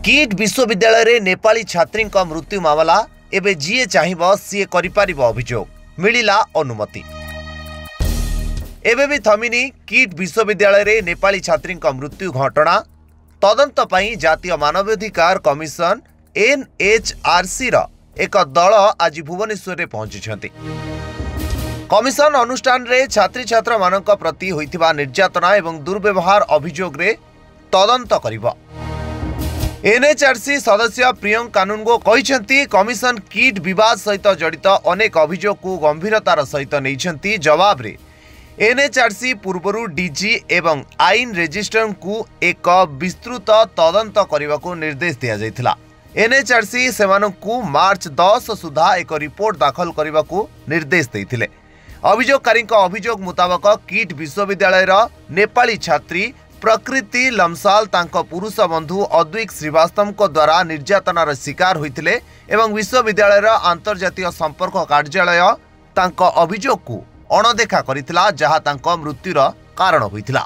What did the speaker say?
Kit विश्वविद्यालय रे नेपाली छात्री मृत्यु मामला एबे जीए चाहिब सीए करिपारिब अभियोग मिलिला अनुमति। एबे भी थमिनी किट विश्वविद्यालय रे नेपाली छात्री मृत्यु घटना तदंत पई जातीय मानवाधिकार कमिशन एनएचआरसी रा एक दल आज भुवनेश्वर रे पहुंची। कमिशन अनुष्ठान रे छात्री छात्र मानक प्रति होइथिबा निर्यातना एवं दुर्व्यवहार अभियोग रे तदंत करिबो। एनएचआरसी सदस्य प्रियंक कानूनगो कहिसेंती कमिशन किट विवाद सहित जड़ित अनेक अभियोग को गंभीरतार सहित नैछंती। जवाब रे एनएचआरसी पूर्वरु डीजी एवं आईन रजिस्ट्रार को एक विस्तृत तदंत करने को निर्देश दिया जायतिला। एनएचआरसी सेमानकु मार्च 10 सुधा एक रिपोर्ट दाखल करने को निर्देश देइथिले। अभियोगकारी अभियोग मुताबक किट विश्वविद्यालय नेपाली छात्री प्रकृति लमसाल तांको पुरुष बंधु अद्विक श्रीवास्तव को द्वारा निर्यातनार शिकार होइतिले एवं विश्वविद्यालय अंतर्जातीय संपर्क कार्यालय तांको अभियोग को अणदेखा करितिला, जहा तांको मृत्युर कारण होइतिला।